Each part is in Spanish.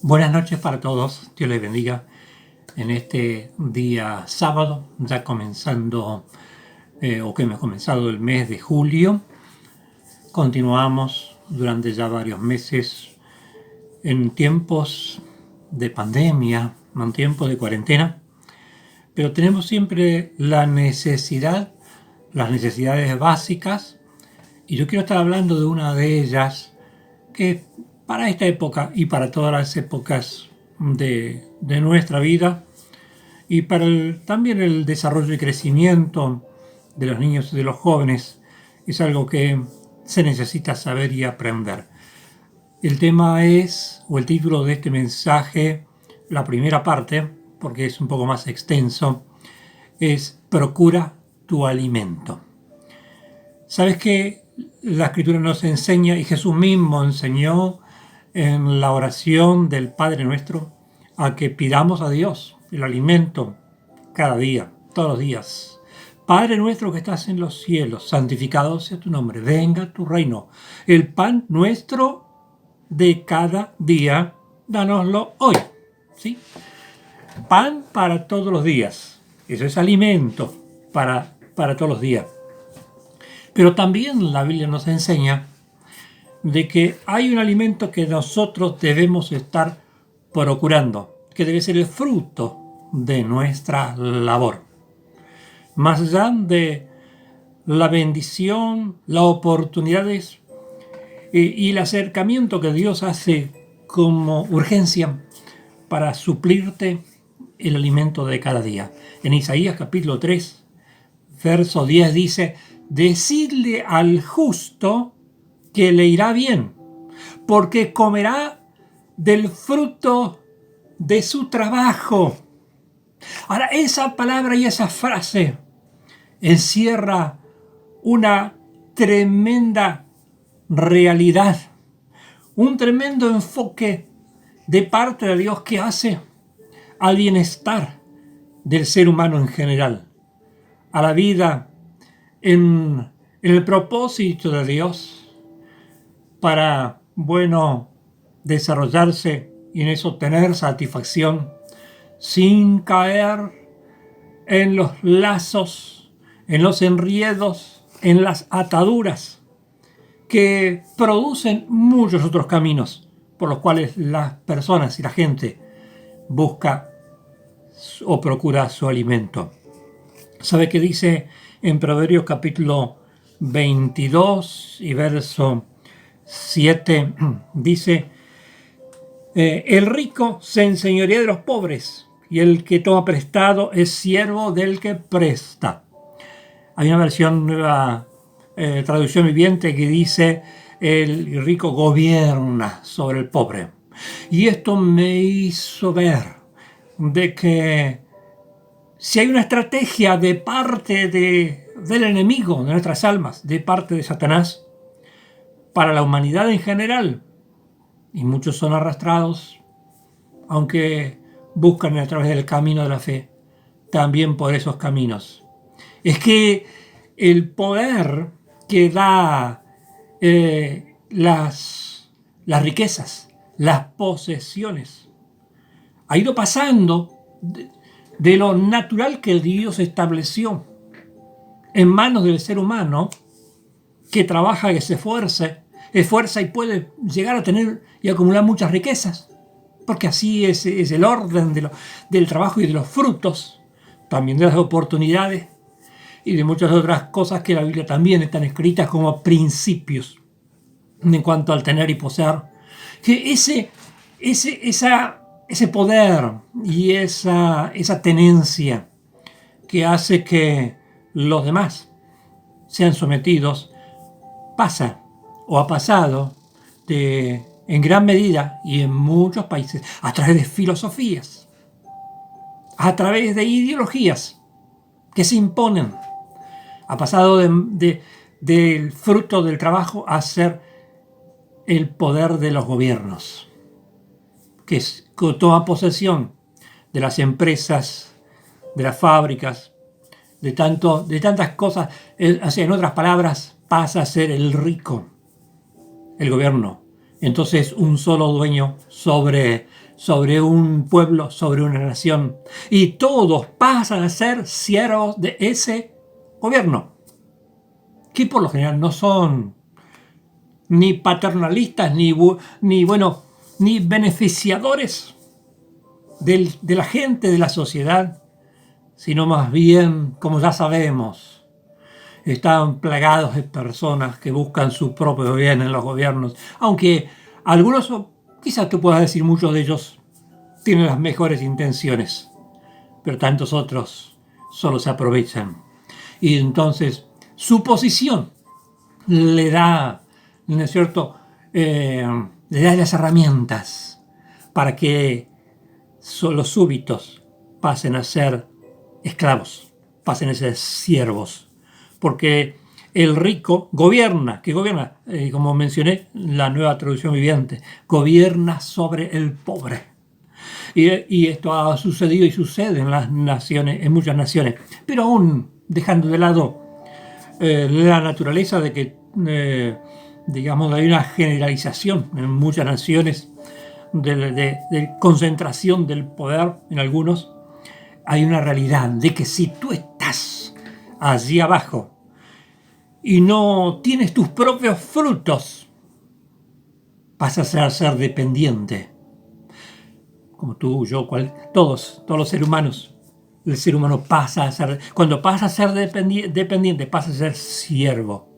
Buenas noches para todos, Dios les bendiga en este día sábado, ya comenzando, o que hemos comenzado el mes de julio. Continuamos durante ya varios meses en tiempos de pandemia, en tiempos de cuarentena, pero tenemos siempre las necesidades básicas, y yo quiero estar hablando de una de ellas que para esta época y para todas las épocas de nuestra vida y para también el desarrollo y crecimiento de los niños y de los jóvenes es algo que se necesita saber y aprender. El tema es, o el título de este mensaje, la primera parte, porque es un poco más extenso, es Procura tu alimento. ¿Sabes qué? La Escritura nos enseña, y Jesús mismo enseñó en la oración del Padre Nuestro, a que pidamos a Dios el alimento cada día, todos los días. Padre nuestro que estás en los cielos, santificado sea tu nombre, venga tu reino. El pan nuestro de cada día, dánoslo hoy. ¿Sí? Pan para todos los días. Eso es alimento para todos los días. Pero también la Biblia nos enseña de que hay un alimento que nosotros debemos estar procurando, que debe ser el fruto de nuestra labor. Más allá de la bendición, las oportunidades y el acercamiento que Dios hace como urgencia para suplirte el alimento de cada día. En Isaías capítulo 3, verso 10 dice: decidle al justo que le irá bien, porque comerá del fruto de su trabajo. Ahora, esa palabra y esa frase encierra una tremenda realidad, un tremendo enfoque de parte de Dios que hace al bienestar del ser humano en general, a la vida en el propósito de Dios para, desarrollarse y en eso tener satisfacción sin caer en los lazos, en los enriedos, en las ataduras que producen muchos otros caminos por los cuales las personas y la gente busca o procura su alimento. ¿Sabe qué dice en Proverbios capítulo 22 y verso 7? Dice: el rico se enseñorea de los pobres, y el que toma prestado es siervo del que presta. Hay una versión nueva, traducción viviente, que dice: el rico gobierna sobre el pobre. Y esto me hizo ver de que si hay una estrategia de parte del enemigo de nuestras almas, de parte de Satanás, para la humanidad en general, y muchos son arrastrados, aunque buscan a través del camino de la fe, también por esos caminos. Es que el poder que da las riquezas, las posesiones, ha ido pasando de lo natural que Dios estableció en manos del ser humano, que trabaja, que se esfuerza y puede llegar a tener y acumular muchas riquezas, porque así es el orden del trabajo y de los frutos, también de las oportunidades y de muchas otras cosas que en la Biblia también están escritas como principios en cuanto al tener y poseer. Que ese poder y esa tenencia que hace que los demás sean sometidos pasa o ha pasado en gran medida y en muchos países a través de filosofías, a través de ideologías que se imponen. Ha pasado del fruto del trabajo a ser el poder de los gobiernos, que toma posesión de las empresas, de las fábricas, de tantas cosas. En otras palabras, pasa a ser el rico, el gobierno. Entonces, un solo dueño sobre sobre un pueblo, sobre una nación, y todos pasan a ser siervos de ese gobierno, que por lo general no son ni paternalistas, ni beneficiadores de la gente, de la sociedad, sino más bien, como ya sabemos, están plagados de personas que buscan su propio bien en los gobiernos, aunque algunos, quizás tú puedas decir muchos de ellos, tienen las mejores intenciones, pero tantos otros solo se aprovechan. Y entonces su posición le da, ¿no es cierto?, le da las herramientas para que los súbitos pasen a ser esclavos, pasen a ser siervos, porque el rico gobierna, como mencioné, la Nueva Traducción Viviente, gobierna sobre el pobre. Y esto ha sucedido y sucede en las naciones, en muchas naciones, pero aún dejando de lado la naturaleza de que, digamos, hay una generalización en muchas naciones de concentración del poder en algunos. Hay una realidad de que si tú estás allí abajo y no tienes tus propios frutos, pasas a ser dependiente. Como tú, yo, todos los seres humanos. El ser humano pasa a ser, cuando pasa a ser dependiente, pasa a ser siervo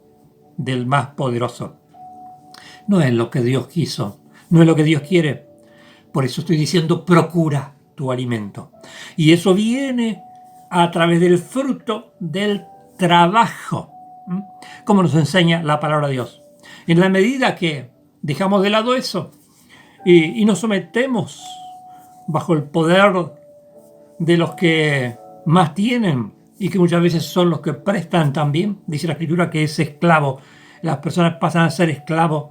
del más poderoso. No es lo que Dios quiso, no es lo que Dios quiere. Por eso estoy diciendo, procura tu alimento. Y eso viene a través del fruto del trabajo, como nos enseña la palabra de Dios. En la medida que dejamos de lado eso y nos sometemos bajo el poder de los que más tienen y que muchas veces son los que prestan también, dice la Escritura que es esclavo. Las personas pasan a ser esclavos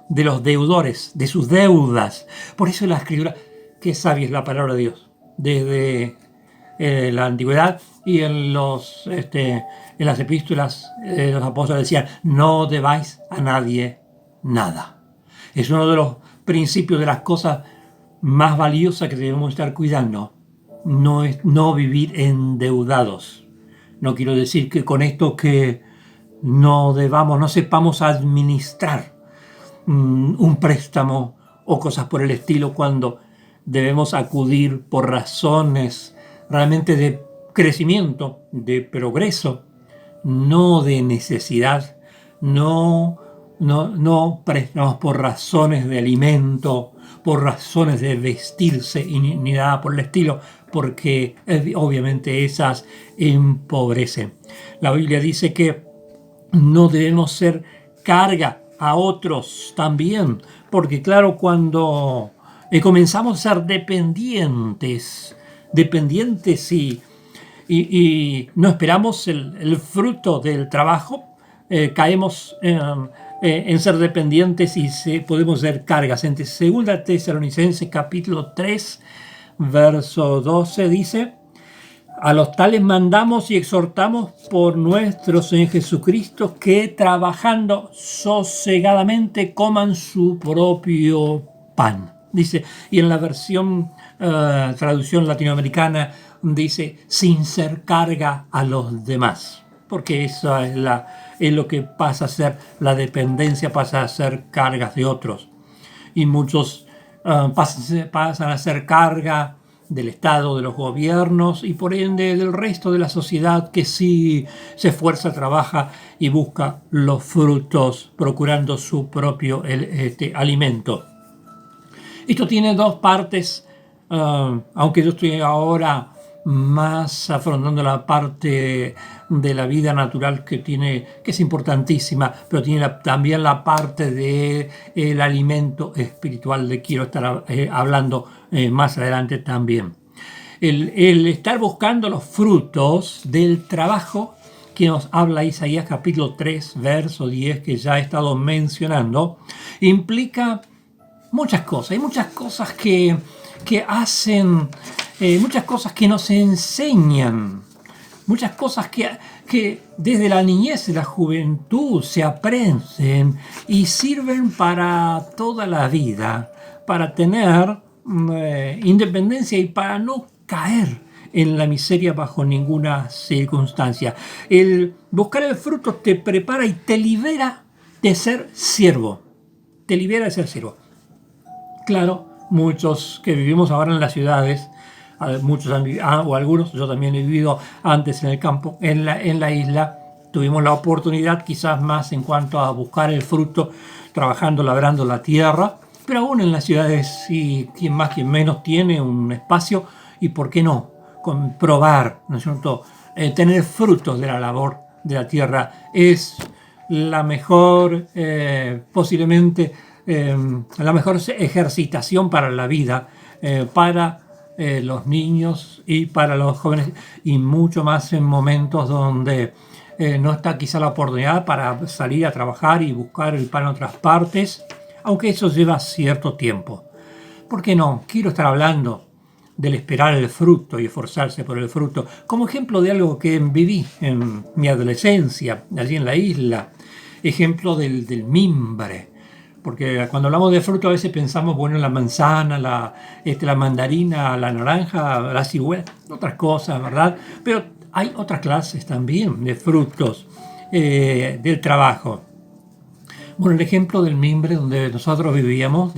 de los deudores, de sus deudas. Por eso la Escritura, qué sabia es la palabra de Dios. Desde la antigüedad y en las epístolas los apóstoles decían, no debáis a nadie nada. Es uno de los principios, de las cosas más valiosas que debemos estar cuidando. No vivir endeudados. No quiero decir que con esto que no sepamos administrar un préstamo o cosas por el estilo cuando debemos acudir por razones realmente de crecimiento, de progreso, no de necesidad, no préstamos por razones de alimento, por razones de vestirse y ni nada por el estilo, porque obviamente esas empobrecen. La Biblia dice que no debemos ser carga a otros también, porque claro, cuando comenzamos a ser dependientes y no esperamos el fruto del trabajo, caemos en ser dependientes y podemos ser cargas. En 2 Tesalonicenses capítulo 3, verso 12 dice, a los tales mandamos y exhortamos por nuestro Señor Jesucristo que trabajando sosegadamente coman su propio pan. Dice, y en la versión traducción latinoamericana dice, sin ser carga a los demás. Porque eso es lo que pasa a ser, la dependencia pasa a ser cargas de otros. Y muchos pasan a ser carga del Estado, de los gobiernos y por ende del resto de la sociedad que sí se esfuerza, trabaja y busca los frutos procurando su propio alimento. Esto tiene dos partes, aunque yo estoy ahora más afrontando la parte de la vida natural que es importantísima, pero tiene también la parte del alimento espiritual, de quiero estar hablando más adelante también. El estar buscando los frutos del trabajo que nos habla Isaías capítulo 3, verso 10, que ya he estado mencionando, implica muchas cosas. Hay muchas cosas que hacen, muchas cosas que nos enseñan, muchas cosas que desde la niñez y la juventud se aprenden y sirven para toda la vida, para tener independencia y para no caer en la miseria bajo ninguna circunstancia. El buscar el fruto te prepara y te libera de ser siervo. Te libera de ser siervo. Claro, muchos que vivimos ahora en las ciudades, muchos han vivido, o algunos, yo también he vivido antes en el campo, en la isla, tuvimos la oportunidad quizás más en cuanto a buscar el fruto, trabajando, labrando la tierra, pero aún en las ciudades, y quien más, quien menos, tiene un espacio, y por qué no, probar, ¿no es cierto? Tener frutos de la labor de la tierra es la mejor, posiblemente, la mejor ejercitación para la vida, para los niños y para los jóvenes, y mucho más en momentos donde no está quizá la oportunidad para salir a trabajar y buscar el pan en otras partes, aunque eso lleva cierto tiempo. ¿Por qué no? Quiero estar hablando del esperar el fruto y esforzarse por el fruto, como ejemplo de algo que viví en mi adolescencia, allí en la isla, ejemplo del mimbre. Porque cuando hablamos de fruto a veces pensamos, bueno, la manzana, la mandarina, la naranja, la ciruela, otras cosas, ¿verdad? Pero hay otras clases también de frutos del trabajo. Bueno, el ejemplo del mimbre donde nosotros vivíamos,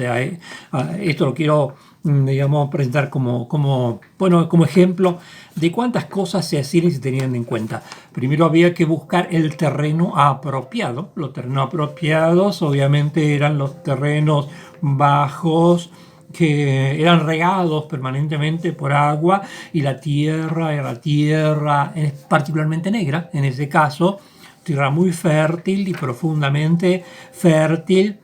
esto lo quiero, digamos, presentar como ejemplo de cuántas cosas se hacían y se tenían en cuenta. Primero había que buscar el terreno apropiado. Los terrenos apropiados obviamente eran los terrenos bajos, que eran regados permanentemente por agua, y la tierra era tierra particularmente negra, en ese caso, tierra muy fértil y profundamente fértil.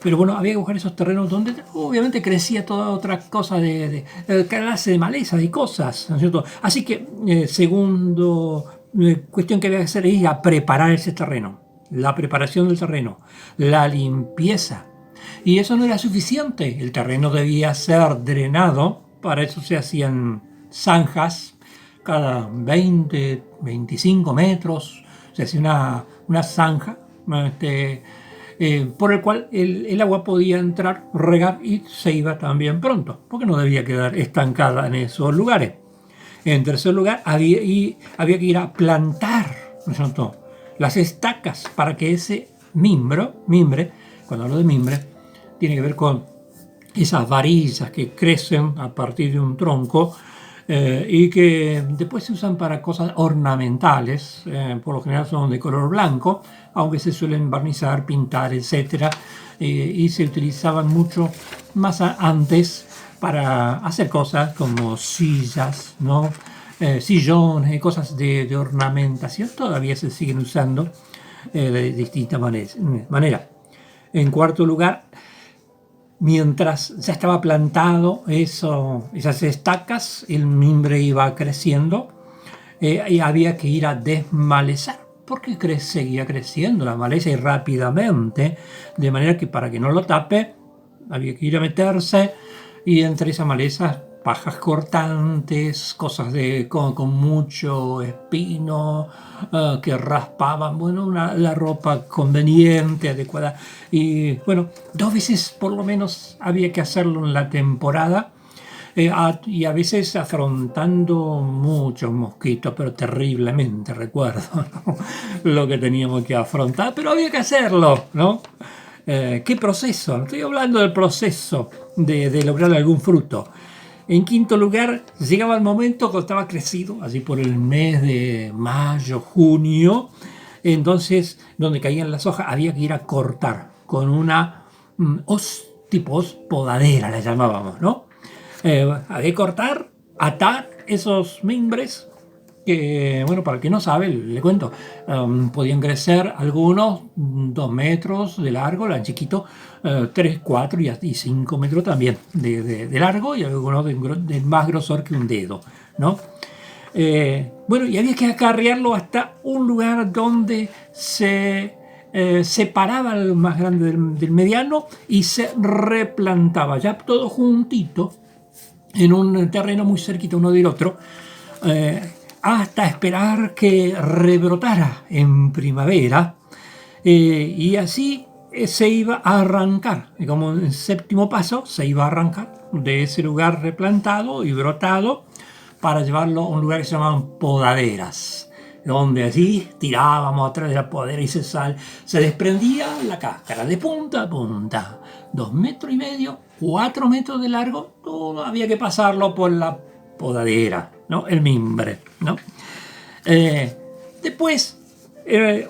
Pero bueno, había que buscar esos terrenos donde obviamente crecía toda otra cosa de clase de maleza y cosas, ¿no es cierto? Así que, segundo cuestión que había que hacer es a preparar ese terreno, la preparación del terreno, la limpieza. Y eso no era suficiente, el terreno debía ser drenado, para eso se hacían zanjas cada 20, 25 metros, se hacía una zanja, por el cual el agua podía entrar, regar y se iba también pronto, porque no debía quedar estancada en esos lugares. En tercer lugar, había que ir a plantar, ¿no es cierto?, las estacas para que ese mimbre, cuando hablo de mimbre, tiene que ver con esas varillas que crecen a partir de un tronco, y que después se usan para cosas ornamentales, por lo general son de color blanco, aunque se suelen barnizar, pintar, etc. Y se utilizaban mucho más antes para hacer cosas como sillas, ¿no? Sillones, cosas de ornamentación, todavía se siguen usando de distintas maneras. En cuarto lugar, mientras ya estaba plantado esas estacas, el mimbre iba creciendo, y había que ir a desmalezar, porque seguía creciendo la maleza y rápidamente, de manera que para que no lo tape, había que ir a meterse, y entre esas malezas, pajas cortantes, cosas con mucho espino, que raspaban, bueno, la ropa conveniente, adecuada. Y bueno, 2 veces por lo menos había que hacerlo en la temporada, y a veces afrontando muchos mosquitos, pero terriblemente, recuerdo, ¿no?, lo que teníamos que afrontar, pero había que hacerlo, ¿no? ¿Qué proceso? Estoy hablando del proceso de lograr algún fruto. En quinto lugar, llegaba el momento cuando estaba crecido, así por el mes de mayo, junio, entonces, donde caían las hojas, había que ir a cortar con una tipo podadera, la llamábamos, ¿no? Había que cortar, atar esos mimbres, que, bueno, para el que no sabe, le cuento, podían crecer algunos 2 metros de largo, eran chiquitos, 3, 4 y 5 metros también de largo, y algunos de más grosor que un dedo, ¿no? Bueno, y había que acarrearlo hasta un lugar donde se separaba el más grande del mediano y se replantaba, ya todo juntito, en un terreno muy cerquita uno del otro, hasta esperar que rebrotara en primavera, y así se iba a arrancar, y como en el séptimo paso se iba a arrancar de ese lugar replantado y brotado para llevarlo a un lugar que se llamaban podaderas, donde así tirábamos a través de la podadera y se desprendía la cáscara de punta a punta, 2,5 metros, 4 metros de largo, todo había que pasarlo por la podadera, ¿no? El mimbre, ¿no? Después,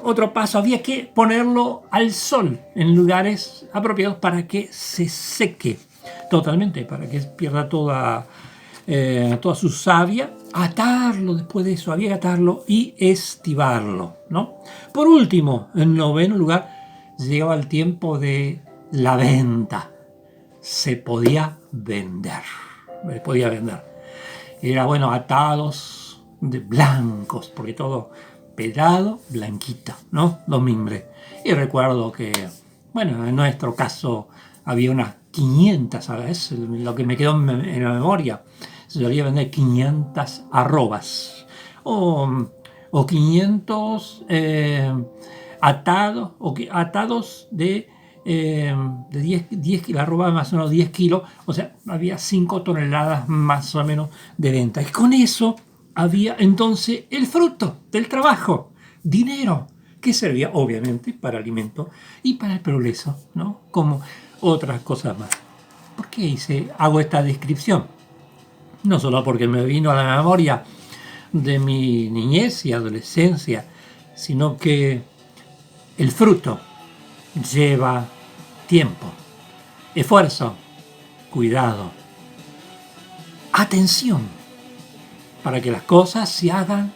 otro paso, había que ponerlo al sol en lugares apropiados para que se seque totalmente, para que pierda toda su savia. Atarlo después de eso, había que atarlo y estivarlo, ¿no? Por último, en noveno lugar, llegaba el tiempo de la venta. Se podía vender. Era bueno, atados de blancos, porque todo pelado, blanquito, ¿no? Los mimbres. Y recuerdo que, bueno, en nuestro caso había unas 500, ¿sabes? Lo que me quedó en la memoria. Se solía vender 500 arrobas. O 500 atados de 10 kilos, arroba más o menos 10 kilos, o sea, había 5 toneladas más o menos de venta. Y con eso había entonces el fruto del trabajo, dinero, que servía obviamente para alimento y para el progreso, ¿no? Como otras cosas más. ¿Por qué hago esta descripción? No solo porque me vino a la memoria de mi niñez y adolescencia, sino que el fruto lleva tiempo, esfuerzo, cuidado, atención, para que las cosas se hagan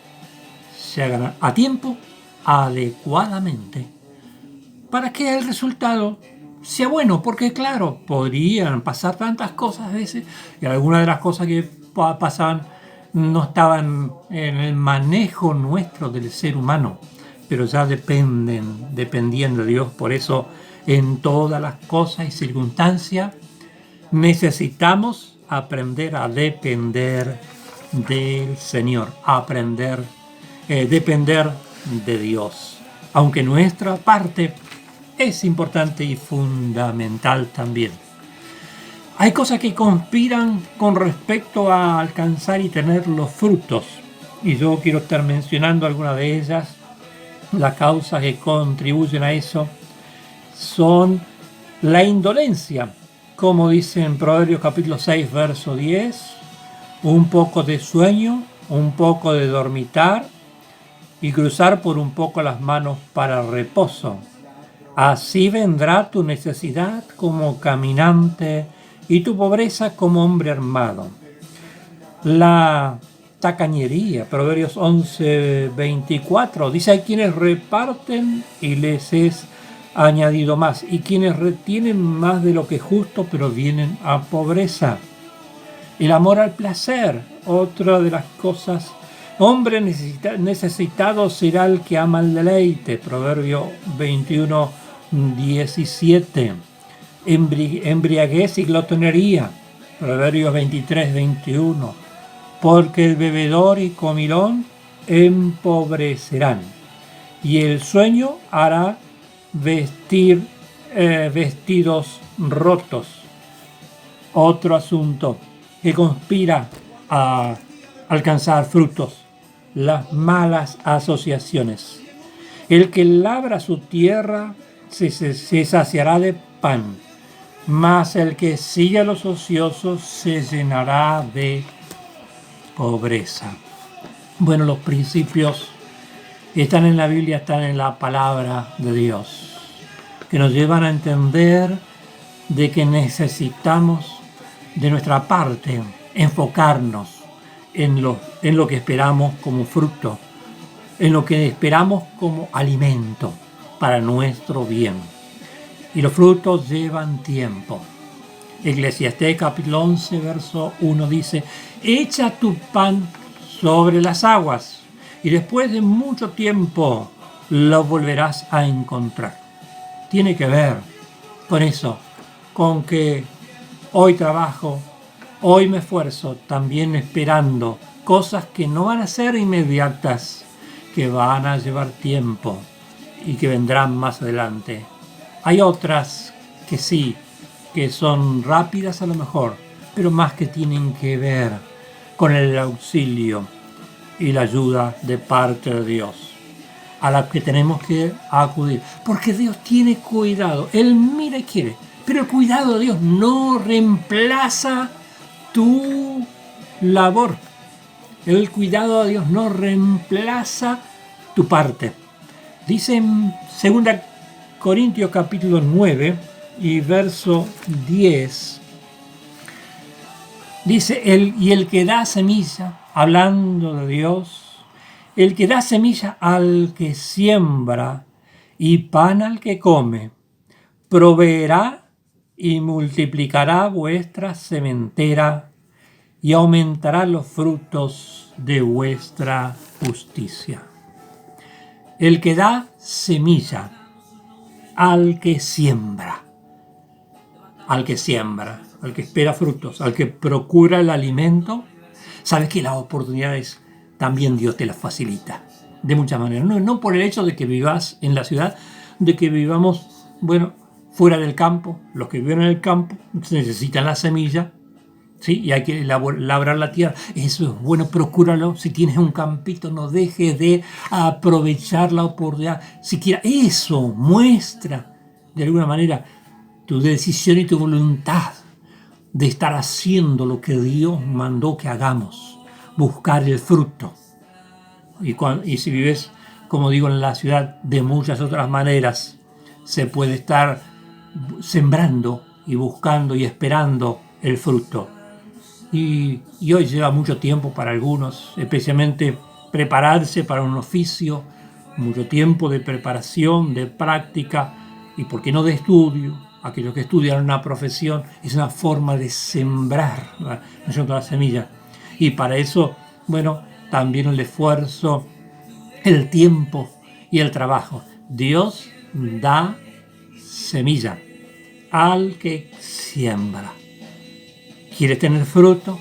a tiempo, adecuadamente, para que el resultado sea bueno, porque claro, podrían pasar tantas cosas a veces, y algunas de las cosas que pasaban no estaban en el manejo nuestro del ser humano, pero ya dependían de Dios. Por eso en todas las cosas y circunstancias necesitamos aprender a depender del Señor, depender de Dios, aunque nuestra parte es importante y fundamental también. Hay cosas que conspiran con respecto a alcanzar y tener los frutos, y yo quiero estar mencionando algunas de ellas. Las causas que contribuyen a eso son la indolencia, como dice en Proverbios capítulo 6, verso 10, un poco de sueño, un poco de dormitar y cruzar por un poco las manos para reposo. Así vendrá tu necesidad como caminante y tu pobreza como hombre armado. La tacañería, Proverbios 11, 24, dice: hay quienes reparten y les es añadido más, y quienes retienen más de lo que es justo, pero vienen a pobreza. El amor al placer, otra de las cosas. Hombre necesitado será el que ama el deleite, Proverbio 21, 17. Embriaguez y glotonería, Proverbios 23, 21. Porque el bebedor y comilón empobrecerán, y el sueño hará vestir vestidos rotos. Otro asunto que conspira a alcanzar frutos: las malas asociaciones. El que labra su tierra se saciará de pan, mas el que sigue a los ociosos se llenará de pobreza. Bueno, los principios están en la Biblia, están en la palabra de Dios, que nos llevan a entender de que necesitamos de nuestra parte enfocarnos en lo que esperamos como fruto, en lo que esperamos como alimento para nuestro bien. Y los frutos llevan tiempo. Eclesiastés capítulo 11, verso 1 dice: echa tu pan sobre las aguas y después de mucho tiempo lo volverás a encontrar. Tiene que ver con eso, con que hoy trabajo, hoy me esfuerzo, también esperando cosas que no van a ser inmediatas, que van a llevar tiempo y que vendrán más adelante. Hay otras que sí, que son rápidas a lo mejor, pero más que tienen que ver con el auxilio y la ayuda de parte de Dios, a la que tenemos que acudir. Porque Dios tiene cuidado, Él mira y quiere, pero el cuidado de Dios no reemplaza tu labor. El cuidado de Dios no reemplaza tu parte. Dice en 2 Corintios capítulo 9 y verso 10, dice, el que da semilla, hablando de Dios, el que da semilla al que siembra y pan al que come, proveerá y multiplicará vuestra sementera y aumentará los frutos de vuestra justicia. El que da semilla al que siembra, al que espera frutos, al que procura el alimento, sabes que las oportunidades también Dios te las facilita de muchas maneras. No por el hecho de que vivas en la ciudad, de que vivamos, fuera del campo. Los que viven en el campo necesitan la semilla, ¿sí? Y hay que labrar la tierra. Eso es bueno, procúralo. Si tienes un campito, no dejes de aprovechar la oportunidad. Siquiera eso muestra de alguna manera tu decisión y tu voluntad de estar haciendo lo que Dios mandó que hagamos, buscar el fruto. Y si vives, como digo, en la ciudad, de muchas otras maneras, se puede estar sembrando y buscando y esperando el fruto. Y hoy lleva mucho tiempo para algunos, especialmente prepararse para un oficio, mucho tiempo de preparación, de práctica y, ¿por qué no, de estudio? Aquellos que estudian una profesión, es una forma de sembrar, ¿no es cierto?, la semilla. Y para eso, también el esfuerzo, el tiempo y el trabajo. Dios da semilla al que siembra. ¿Quieres tener fruto?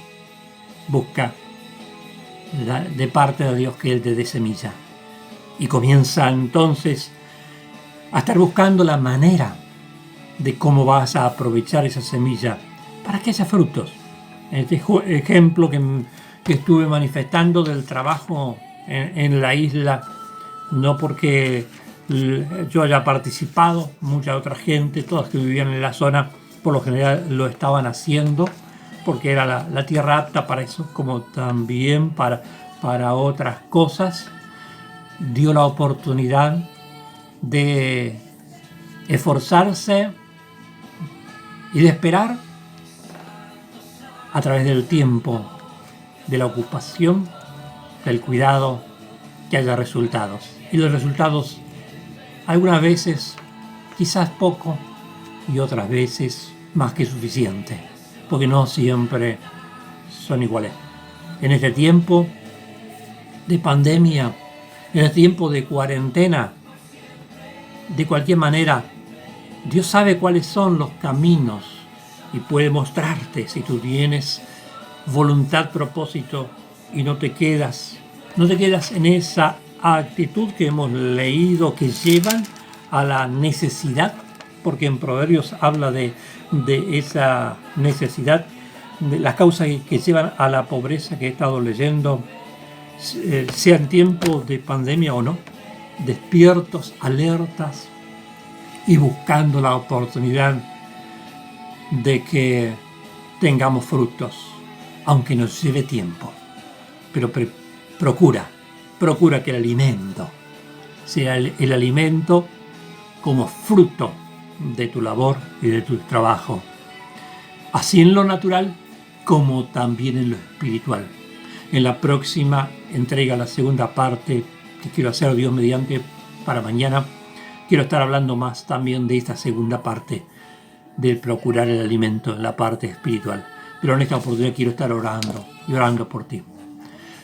Busca de parte de Dios que Él te dé semilla. Y comienza entonces a estar buscando la manera de cómo vas a aprovechar esa semilla para que haya frutos. En este ejemplo que estuve manifestando del trabajo en la isla, no porque yo haya participado, mucha otra gente, todas que vivían en la zona, por lo general lo estaban haciendo, porque era la tierra apta para eso, como también para otras cosas. Dio la oportunidad de esforzarse y de esperar a través del tiempo, de la ocupación, del cuidado, que haya resultados. Y los resultados, algunas veces quizás poco y otras veces más que suficiente, porque no siempre son iguales. En este tiempo de pandemia, en este tiempo de cuarentena, de cualquier manera, Dios sabe cuáles son los caminos y puede mostrarte si tú tienes voluntad, propósito y no te quedas en esa actitud que hemos leído que llevan a la necesidad, porque en Proverbios habla de esa necesidad, de las causas que llevan a la pobreza que he estado leyendo, sea en tiempos de pandemia o no, despiertos, alertas y buscando la oportunidad de que tengamos frutos, aunque nos lleve tiempo. Pero procura que el alimento sea el alimento como fruto de tu labor y de tu trabajo, así en lo natural como también en lo espiritual. En la próxima entrega, la segunda parte que quiero hacer, Dios mediante, para mañana, quiero estar hablando más también de esta segunda parte, de procurar el alimento en la parte espiritual. Pero en esta oportunidad quiero estar orando por ti.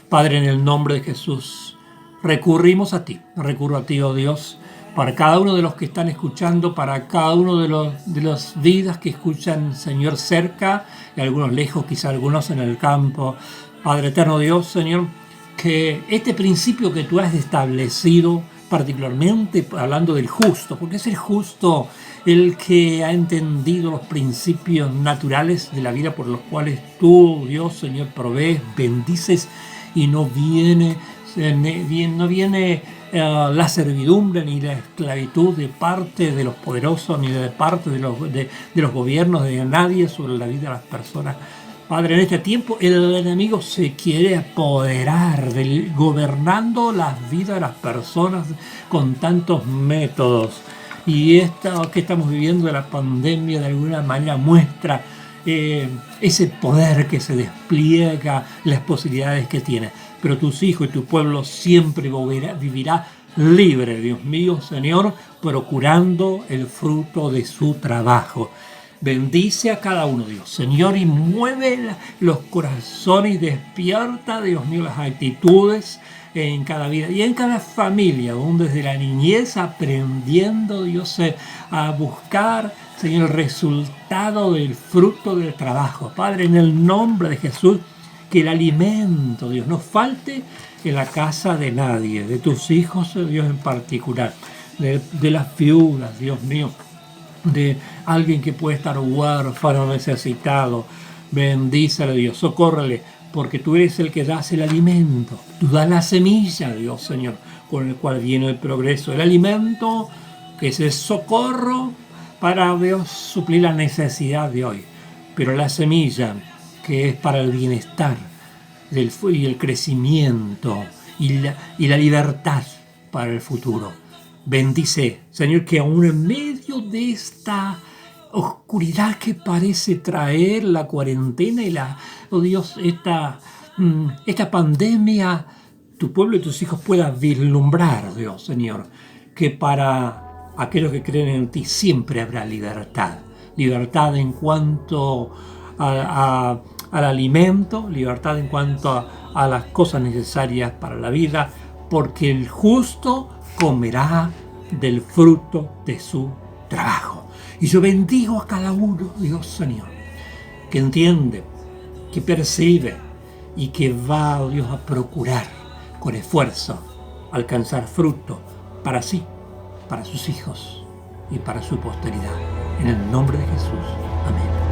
Padre, en el nombre de Jesús, recurro a ti, oh Dios, para cada uno de los que están escuchando, para cada uno de las vidas que escuchan, Señor, cerca y algunos lejos, quizá algunos en el campo. Padre eterno Dios, Señor, que este principio que tú has establecido, particularmente hablando del justo, porque es el justo el que ha entendido los principios naturales de la vida por los cuales tú, Dios, Señor, provees, bendices y no viene la servidumbre ni la esclavitud de parte de los poderosos ni de parte de los gobiernos, de nadie sobre la vida de las personas. Padre, en este tiempo el enemigo se quiere apoderar, gobernando las vidas de las personas con tantos métodos. Y esto que estamos viviendo de la pandemia de alguna manera muestra ese poder que se despliega, las posibilidades que tiene. Pero tus hijos y tu pueblo siempre vivirá libre, Dios mío, Señor, procurando el fruto de su trabajo. Bendice a cada uno, Dios, Señor, y mueve los corazones y despierta, Dios mío, las actitudes en cada vida y en cada familia, aún desde la niñez, aprendiendo, Dios, a buscar, Señor, el resultado del fruto del trabajo. Padre, en el nombre de Jesús, que el alimento, Dios, no falte en la casa de nadie, de tus hijos, Dios, en particular, de las viudas, Dios mío, de alguien que puede estar huérfano, necesitado. Bendícele, Dios, socórrele, porque tú eres el que das el alimento. Tú das la semilla, Dios, Señor, con el cual viene el progreso. El alimento que es el socorro para, Dios, suplir la necesidad de hoy. Pero la semilla que es para el bienestar y el crecimiento y la libertad para el futuro. Bendice, Señor, que aún en medio de esta oscuridad que parece traer la cuarentena y esta pandemia, tu pueblo y tus hijos puedan vislumbrar, Dios, Señor, que para aquellos que creen en ti siempre habrá libertad. Libertad en cuanto al alimento, libertad en cuanto a las cosas necesarias para la vida, porque el justo comerá del fruto de su trabajo. Y yo bendigo a cada uno, Dios, Señor, que entiende, que percibe y que va, Dios, a procurar con esfuerzo alcanzar fruto para sí, para sus hijos y para su posteridad. En el nombre de Jesús. Amén.